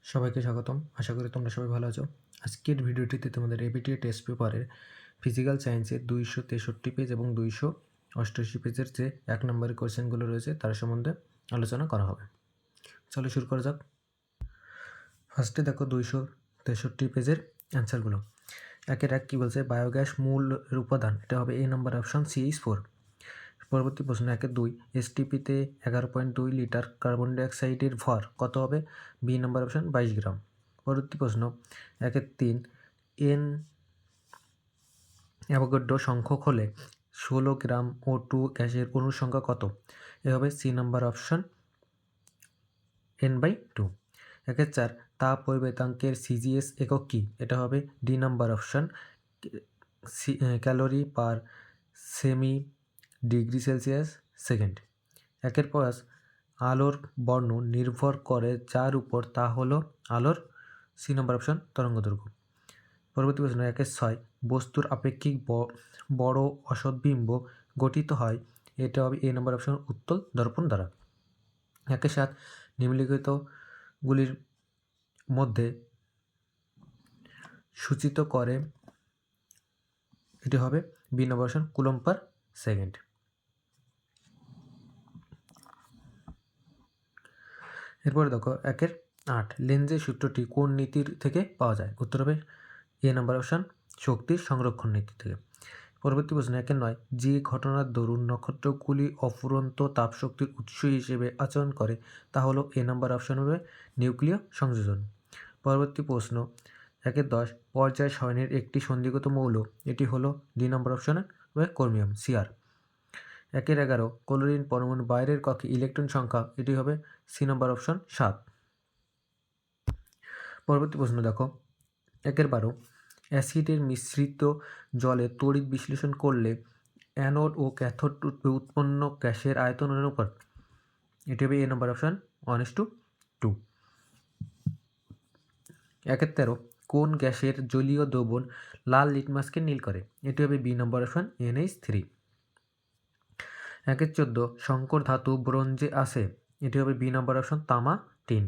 সবাইকে স্বাগতম। আশা করি তোমরা সবাই ভালো আছো। আজকের ভিডিওটিতে তোমাদের এবিটিএ টেস্ট পেপারের ফিজিক্যাল সায়েন্সের 263 পেজ এবং 288 পেজের যে 1 নম্বরের কোয়েশ্চেনগুলো রয়েছে তার সম্বন্ধে আলোচনা করা হবে। চলো শুরু করা যাক। ফার্স্টে দেখো 263 পেজের অ্যান্সারগুলো। একের এক কী বলছে, বায়োগ্যাস মূল উপাদান, এটা হবে এ নম্বর অপশান CH4। পরবর্তী প্রশ্ন 1-2, এসটিপিতে 11.2 লিটার কার্বন ডাইঅক্সাইডের ভর কত হবে? বি নম্বর অপশান 22 গ্রাম। পরবর্তী প্রশ্ন 1-3, এন অ্যাভোগাড্রো সংখ্যক হলে 16 গ্রাম O2 গ্যাসের অণুর সংখ্যা কত? এ হবে সি নম্বর অপশান N/2। 1-4, তাপ পরিবেতাঙ্কের সিজিএস একক কী? এটা হবে D number option calorie per semi degree Celsius second. 1-5, আলোর বর্ণ নির্ভর করে যার উপর, তা হলো আলোর সি নম্বর অপশান তরঙ্গদৈর্ঘ্য। পরবর্তী প্রশ্ন 1-6, বস্তুর আপেক্ষিক বড় অসৎবিম্ব গঠিত হয়, এটা হবে এ নম্বর অপশান উত্তল দর্পণ দ্বারা। 1-7, নিম্নলিখিতগুলির মধ্যে সূচিত করে, এটি হবে বি নম্বর অপশান কুলম্ব পার সেকেন্ড। এরপরে দেখো 1-8, লেন্জের সূত্রটি কোন নীতির থেকে পাওয়া যায়? উত্তর হবে এ নম্বর অপশান শক্তির সংরক্ষণ নীতি থেকে। পরবর্তী প্রশ্ন 1-9, যে ঘটনার দরুন নক্ষত্রগুলি অফুরন্ত তাপশক্তির উৎস হিসেবে আচরণ করে, তা হলো এ নম্বর অপশান হবে নিউক্লিয় সংযোজন। পরবর্তী প্রশ্ন 1-10, পর্যায় সারণীর একটি সন্ধিগত মৌল, এটি হলো ডি নম্বর অপশানে হবে ক্রোমিয়াম Cr। 1-11, ক্লোরিন পরমাণুর বাইরের কক্ষে ইলেকট্রন সংখ্যা, এটি হবে সি নম্বর অপশান 7। পরবর্তী প্রশ্ন দেখো 1-12, অ্যাসিডের মিশ্রিত জলে তড়িৎ বিশ্লেষণ করলে অ্যানোড ও ক্যাথোড উৎপন্ন গ্যাসের আয়তন অনুপাত, এটি হবে এ নম্বর অপশান 1:2। 1-13, কোন গ্যাসের জলীয় দ্রবণ লাল লিটমাসকে নীল করে? এটি হবে বি নম্বর অপশান NH3। 1-14, সংকর ধাতু ব্রোঞ্জে আসে, এটি হবে বি নম্বর অপশান তামা টিন।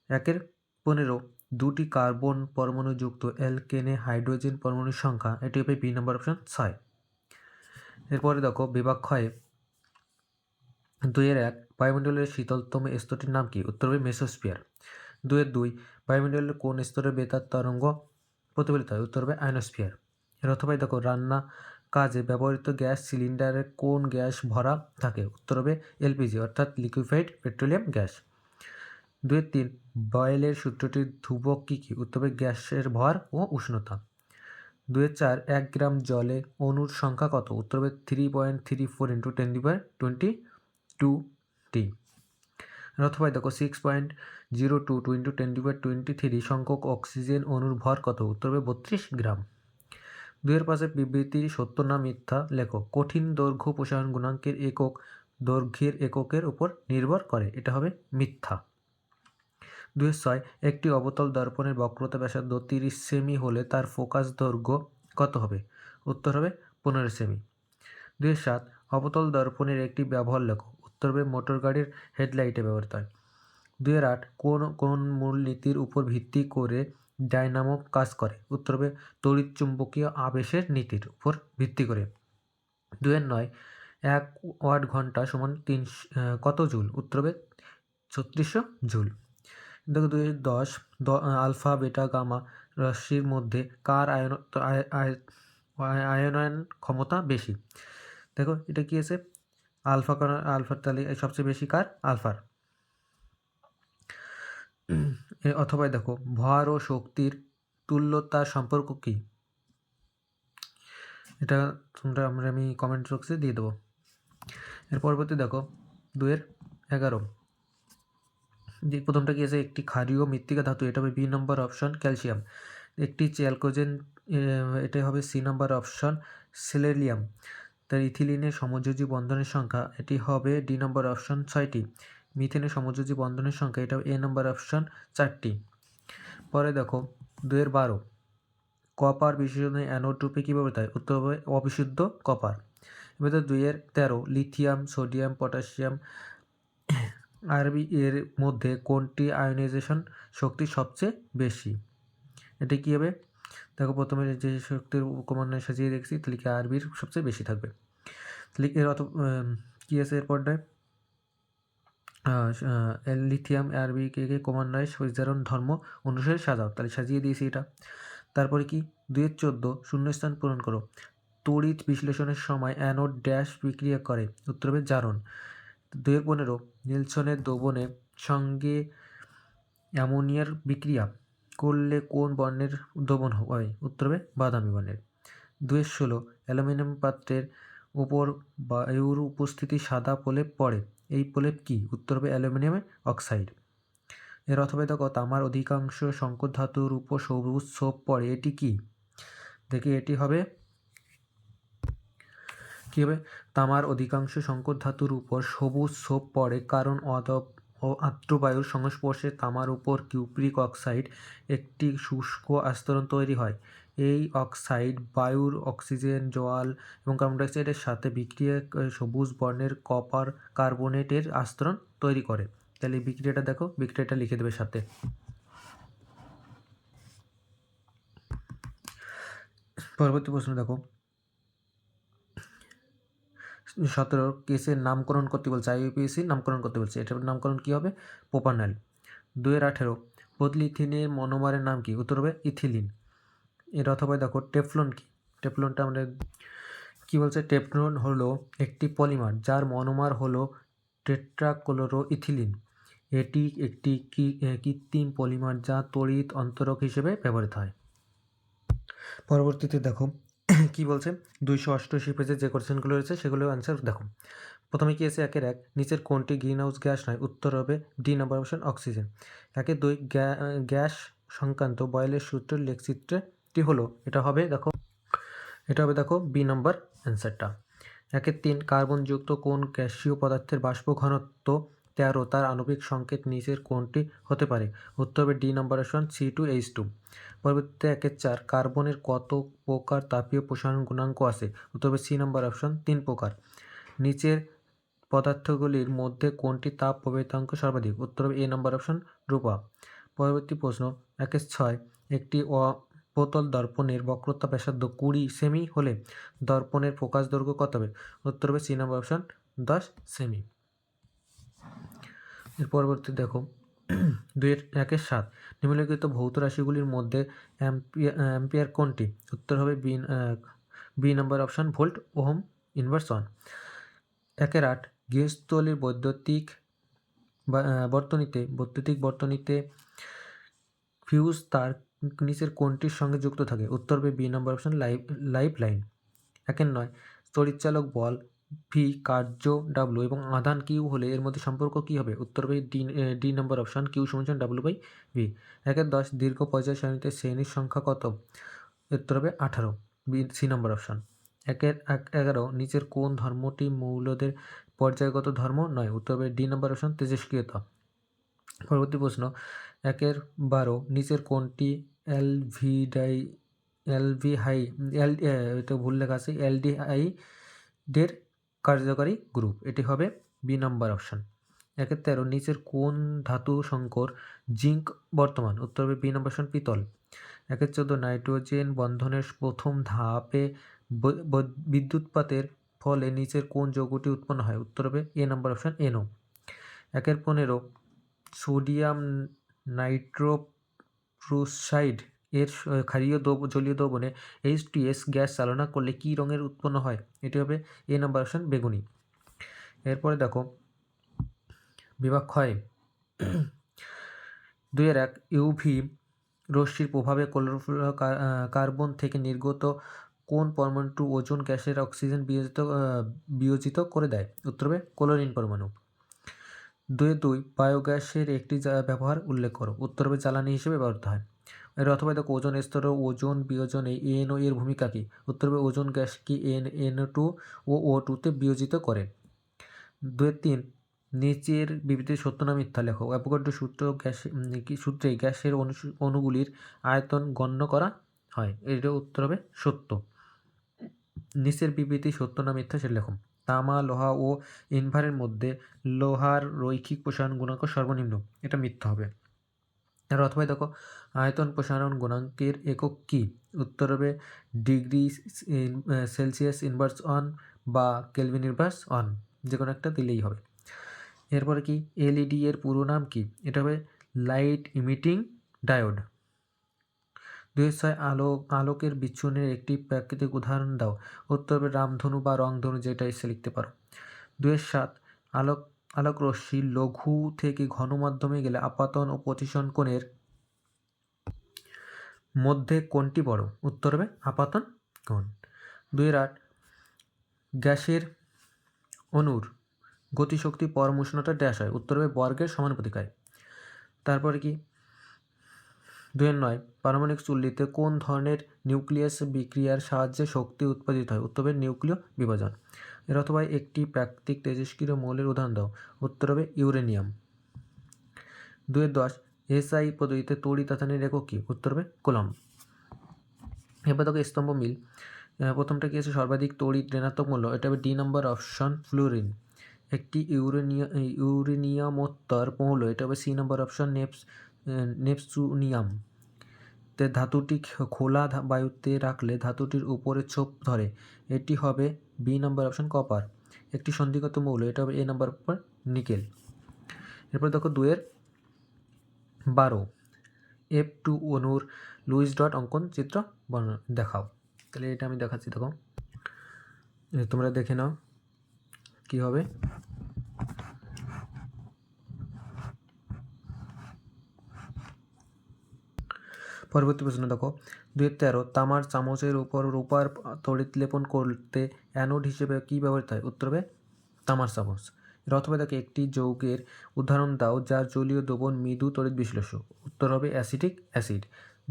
1-15, দুটি কার্বন পরমাণুযুক্ত অ্যালকেনে হাইড্রোজেন পরমাণুর সংখ্যা, এটি হবে বি নম্বর অপশান 6। এরপরে দেখো বিভাগ ক্ষয়ে 2-1, বায়ুমণ্ডলের শীতলতম স্তরটির নাম কি? উত্তর হবে মেসোস্ফিয়ার। 2-2, বায়ুমণ্ডলের কোন স্তরে বেতার তরঙ্গ প্রতিফলিত হয়? উত্তর হবে আয়নোস্ফিয়ার। এর অথবা দেখো রান্না কাজে ব্যবহৃত গ্যাস সিলিন্ডারে কোন গ্যাস ভরা থাকে? উত্তর হবে LPG অর্থাৎ লিকুইফাইড পেট্রোলিয়াম গ্যাস। 2-3, বয়েলের সূত্রটির ধ্রুবক কী কী? উত্তর হবে গ্যাসের ভর ও উষ্ণতা। 2-4, 1 গ্রাম জলে অণুর সংখ্যা কত? উত্তর হবে 3.34 × 10^22T। অথবা দেখো 6.022 × 10^23 সংখ্যক অক্সিজেন অণুর ভর কত? উত্তর হবে 32 গ্রাম। 2-5, বিবৃতি সত্য না মিথ্যা লেখো। কঠিন দৈর্ঘ্য প্রসারণ গুণাঙ্কের একক দৈর্ঘ্যের এককের উপর নির্ভর করে, এটা হবে মিথ্যা। 2-6, একটি অবতল দর্পণের বক্রতা ব্যাসার্ধ 30 সেমি হলে তার ফোকাস দৈর্ঘ্য কত হবে? উত্তর হবে 15 সেমি। 2-7, অবতল দর্পণের একটি ব্যবহার লেখো। উত্তর হবে মোটর গাড়ির হেডলাইটে ব্যবহৃত হয়। 2-8, কোন মূলনীতির উপর ভিত্তি করে ডায়নামো কাজ করে? উত্তর হবে তড়িৎচুম্বকীয় আবেশের নীতির উপর ভিত্তি করে। 2-9, 1 ওয়াট ঘন্টা সমান কত জুল? উত্তর হবে 3600 জুল। দেখো 2-10, আলফা বেটা গামা রাশির মধ্যে কার আয়নায়ন ক্ষমতা বেশি? দেখো এটা কি আছে, আলফার তাহলে সবচেয়ে বেশি কার? আলফার। অথবা দেখো ভর ও শক্তির তুল্যতার সম্পর্ক কি? এটা আমি কমেন্ট বক্সে দিয়ে দেবো। এর পরবর্তী দেখো 2-11, যে প্রথমটা কি আছে, একটি ক্ষারীয় মৃত্তিকা ধাতু, এটা হবে বি নম্বর অপশন ক্যালসিয়াম। একটি চ্যালকোজেন, এটা হবে সি নম্বর অপশন সেলেনিয়াম। তার ইথিলিনের সমযোজী বন্ধনের সংখ্যা, এটি হবে ডি নম্বর অপশন 6টি। মিথেনের সমযোজী বন্ধনের সংখ্যা, এটা এ নম্বর অপশন 4টি। পরে দেখো 2-12, কপার বিশেষণে অ্যানোড রূপে কী ব্যবহৃত হয়? উত্তর হবে অবিশুদ্ধ কপার। এবার 2-13, লিথিয়াম সোডিয়াম পটাশিয়াম আরবি এর মধ্যে কোনটি আয়নাইজেশন শক্তি সবচেয়ে বেশি? এটি কী হবে? দেখো প্রথমে যে শক্তির ক্রমান্বয়ে সাজিয়ে দেখছি, তাহলে কি আরবির সবচেয়ে বেশি থাকবে। তাহলে এর কী আছে এরপরটায়? লিথিয়াম আরবিকে ক্রমান্বয়ে সজ্জারণ ধর্ম অনুসারে সাজাও, তাহলে সাজিয়ে দিয়েছি এটা। তারপরে কি 2-14 শূন্যস্থান পূরণ করো। তড়িৎ বিশ্লেষণের সময় অ্যানোড ড্যাশ বিক্রিয়া করে, উত্তর হবে জারণ। 2-15 নিলসনের দ্রবণের সঙ্গে অ্যামোনিয়ার বিক্রিয়া করলে কোন বর্ণের দ্রবণ হয়, উত্তর হবে বাদামি বর্ণের। 2-16 অ্যালুমিনিয়াম পাত্রের উপর বায়ুর উপস্থিতি সাদা প্রলেপ পড়ে, এই প্রলেপ কি, উত্তর হবে অ্যালুমিনিয়াম অক্সাইড। এর অথবা দেখো তামার অধিকাংশ সংকর ধাতুর উপর সবুজ ছোপ পড়ে, এটি কি? দেখি এটি হবে কী হবে? তামার অধিকাংশ সংকর ধাতুর উপর সবুজ ছোপ পড়ে কারণ আর্দ্র বায়ুর সংস্পর্শে তামার উপর কিউপ্রিক অক্সাইড একটি শুষ্ক আস্তরণ তৈরি হয়। এই অক্সাইড বায়ুর অক্সিজেন, জল এবং কার্বন ডাইঅক্সাইডের সাথে বিক্রিয়া সবুজ বর্ণের কপার কার্বনেটের আস্তরণ তৈরি করে। তাহলে এই বিক্রিয়াটা দেখো, বিক্রিয়াটা লিখে দেবে সাথে। পরবর্তী প্রশ্ন দেখো 17 কেসের নামকরণ করতে বলছে, আইইউপিএসির নামকরণ করতে বলছে, এটার নামকরণ কী হবে? প্রোপানল। 2-18 পলিথিনের মনোমারের নাম কি, উত্তর হবে ইথিলিন। এর অথবা দেখো টেফলন কি? টেফলনটা আমাদের কী বলছে? টেফলন হলো একটি পলিমার যার মনোমার হলো টেট্রাক্লোরো ইথিলিন। এটি একটি কৃত্রিম পলিমার যা তড়িৎ অন্তরক হিসেবে ব্যবহৃত হয়। পরবর্তীতে দেখো কি বলছে, 288 পেজে যে কোশ্চেনগুলো রয়েছে সেগুলো অ্যান্সার দেখো। প্রথমে কি আছে? 1-1 নিচের কোনটি গ্রিন হাউস গ্যাস নয়, উত্তর হবে D number option oxygen. 1-2 gas সংক্রান্ত বয়েলের সূত্রের লেখচিত্রটি হলো, এটা হবে দেখো বি নাম্বার অ্যান্সারটা। 1-3 কার্বনযুক্ত কোন গ্যাসীয় পদার্থের বাষ্প ঘনত্ব 13, তার আণবিক সংকেত নিচের কোনটি হতে পারে, উত্তর হবে ডি নাম্বার অপশন C2H2। পরবর্তীতে 1-4 কার্বনের কত প্রকার তাপীয় প্রসারণ গুণাঙ্ক আছে, উত্তর হবে সি নাম্বার অপশন 3 প্রকার। নিচের পদার্থগুলির মধ্যে কোনটি তাপ প্রবাহিতাঙ্ক সর্বাধিক, উত্তর হবে এ নাম্বার অপশন রূপা। পরবর্তী প্রশ্ন 1-6 একটি অপতল দর্পণের বক্রতা ব্যাসার্ধ 20 সেমি হলে দর্পণের প্রকাশ দৈর্ঘ্য কত হবে, উত্তর হবে সি নাম্বার অপশন 10 সেমি। এর পরবর্তী দেখো 2-1-7 নিম্নলিখিত ভৌত রাশিগুলির মধ্যে অ্যাম্পিয়ার কোনটি, উত্তর হবে B number option volt ohm inverse 1। 1-8 গৃহস্থলীর বৈদ্যুতিক বর্তনীতে ফিউজ তার নিচের কোনটির সঙ্গে যুক্ত থাকে, উত্তর হবে B number option life line. 1-9 তড়িৎচালক বল ভি, কার্য ডাব্লু এবং আধান কিউ হলে এর মধ্যে সম্পর্ক কী হবে, উত্তর হবে D number option Q = W/V। 1-10 দীর্ঘ পর্যায় সারণীতে শ্রেণীর সংখ্যা কত, উত্তর হবে 18, সি নাম্বার অপশন। 1-11 নিচের কোন ধর্মটি মৌলদের পর্যায়গত ধর্ম নয়, উত্তর হবে ডি নাম্বার অপশন তেজস্ক্রিয়তা। পরবর্তী প্রশ্ন 1-12 নিচের কোনটি এটা ভুল লেখা আছে, অ্যালডিহাইডের কার্যকারী গ্রুপ, এটি হবে বি নাম্বার অপশন। 1-13 নিচের কোন ধাতু সংকর জিঙ্ক বর্তমান, উত্তর হবে বি নাম্বার অপশন পিতল। 1-14 নাইট্রোজেন বন্ধনের প্রথম ধাপে বিদ্যুৎপাতের ফলে নিচের কোন যৌগটি উৎপন্ন হয়, উত্তর হবে এ নাম্বার অপশন NO। 1-15 সোডিয়াম নাইট্রোক্লোরাইড এর ক্ষারীয় জলীয় দ্রবণে H2S গ্যাস চালনা করলে কী রঙের উৎপন্ন হয়, এটি হবে এ নাম্বার অপশন বেগুনি। এরপরে দেখো বিভাগ ক্ষয় 2-1 ইউভি রশ্মির প্রভাবে কার্বন থেকে নির্গত কোন পরমাণুটি ওজোন গ্যাসের অক্সিজেন বিয়োজিত করে দেয়, উত্তর হবে ক্লোরিন পরমাণু। 2-2 বায়োগ্যাসের একটি ব্যবহার উল্লেখ করো, উত্তর হবে জ্বালানি হিসেবে ব্যবহৃত হয়। এর অথবা দেখো ওজোন স্তরে ওজোন বিয়োজনে NO এর ভূমিকা কী, উত্তর হবে ওজোন গ্যাসকে NO2 ও O2-তে বিয়োজিত করে। 2-3 নিচের বিবৃতি সত্য না মিথ্যা লেখো। অ্যাভোগাড্রো সূত্রে গ্যাসের অণুগুলির আয়তন গণ্য করা হয়, এর উত্তর হবে সত্য। নিচের বিবৃতি সত্য না মিথ্যা সেটা লেখো। তামা, লোহা ও ইনভারের মধ্যে লোহার রৈখিক প্রসারণ গুণাঙ্ক সর্বনিম্ন, এটা মিথ্যা হবে। এর অথবা দেখো আয়তন প্রসারণ গুণাঙ্কের একক কী? উত্তর হবে ডিগ্রি সেলসিয়াস ইনভার্স অন বা কেলভিন ইনভার্স অন, যে কোনো একটা দিলেই হবে। এরপরে কি এলইডি এর পুরো নাম কি? এটা হবে লাইট ইমিটিং ডায়োড। 2006 আলোকের বিচ্ছুরণের একটি প্রাকৃতিক উদাহরণ দাও। উত্তর হবে রামধনু বা রংধনু, যেটা এসে লিখতে পারো। 2007 আলোক রশ্মি লঘু থেকে ঘন মাধ্যমে গেলে আপাতন ও প্রতিসরণ কোণের মধ্যে কোনটি বড়? উত্তর হবে আপাতন কোণ। 2008 গ্যাসের অণুর গতিশক্তি পরম উষ্ণতা ড্যাশ হয়? উত্তর হবে বর্গের সমানুপাতিকায়। তারপরে কি 2009 পারমাণবিক চুল্লিতে কোন ধরনের নিউক্লিয়াস বিক্রিয়ার সাহায্যে শক্তি উৎপাদিত হয়? উত্তর হবে নিউক্লিয় বিভাজন। এর অথবা একটি প্রাকৃতিক তেজস্ক্রিয় মৌলের উদাহরণ দাও। উত্তর হবে ইউরেনিয়াম। 2010 এসআই পদ্ধতিতে তড়িৎ আধানের একক কী? উত্তর হবে কুলম্ব। এবার দেখো স্তম্ভ মিল, প্রথমটা কি আছে সর্বাধিক তড়িৎ ঋণাত্মক মূল্য, এটা হবে ডি নম্বর অপশন ফ্লুরিন। একটি ইউরেনিয়ামোত্তর মৌল, এটা হবে সি নম্বর অপশন নেপচুনিয়াম। তে ধাতুটি খোলা বায়ুতে রাখলে ধাতুটির উপরে ছোপ ধরে, এটি হবে বি নম্বর অপশন কপার। একটি সন্ধিগত মৌল, এটা হবে এ নম্বর অপশন নিকেল। এরপর দেখো 2-12 F2 অণুর লুইস ডট অঙ্কন চিত্র দেখাও। তাহলে এটা আমি দেখাচ্ছি, দেখো তোমরা দেখে নাও কি হবে। পরবর্তী প্রশ্ন দেখো 2013 তামার চামচের উপর রূপার তড়িৎ লেপন করতে অ্যানোড হিসেবে কী ব্যবহৃত হয়? উত্তর হবে তামার চামচ। এর অথবা দেখো একটি যৌগের উদাহরণ দাও যার জলীয় দ্রবণ মৃদু তড়িৎ বিশ্লেষ্য। উত্তর হবে অ্যাসিটিক অ্যাসিড।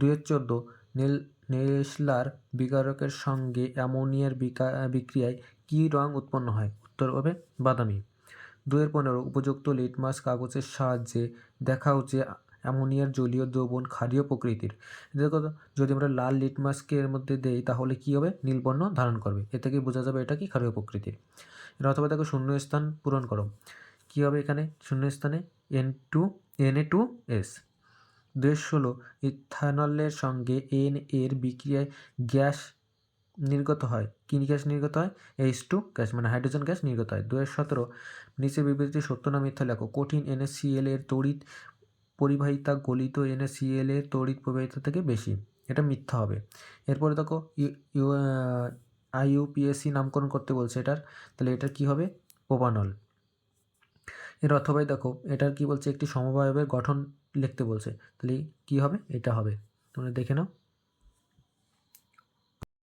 2014 নেসলার বিকারকের সঙ্গে অ্যামোনিয়ার বিক্রিয়ায় কী রং উৎপন্ন হয়? উত্তর হবে বাদামি। 2015 উপযুক্ত লিটমাস কাগজের সাহায্যে দেখাও যে অ্যামোনিয়ার জলীয় দ্রবণ ক্ষারীয় প্রকৃতির। দেখো যদি আমরা লাল লিটমাসকে এর মধ্যে দেই তাহলে কী হবে? নীল বর্ণ ধারণ করবে, এ থেকে বোঝা যাবে এটা কি ক্ষারীয় প্রকৃতির। এর অথবা দেখো শূন্যস্থান পূরণ করো। কী হবে এখানে? শূন্যস্থানে Na2S। 2016 ইথানলের সঙ্গে এন এর বিক্রিয়ায় গ্যাস নির্গত হয়। কী গ্যাস নির্গত হয়? H2 গ্যাস, মানে হাইড্রোজেন গ্যাস নির্গত হয়। 2017 নিচের বিবৃতি সত্য না মিথ্যা লেখো। কঠিন NaCl এর তড়িৎ পরিবাহিতা গলিত NaCl এর তড়িৎ পরিবাহিতা থেকে বেশি, এটা মিথ্যা হবে। এরপরে দেখো IUPAC নামকরণ করতে বলছে এটার, তাহলে এটার কি হবে? প্রোপানল। এর অথবাই দেখো এটার কি বলছে? একটি সমবায়বের গঠন লিখতে বলছে, তাহলে কি হবে? এটা হবে, তোমরা দেখে নাও।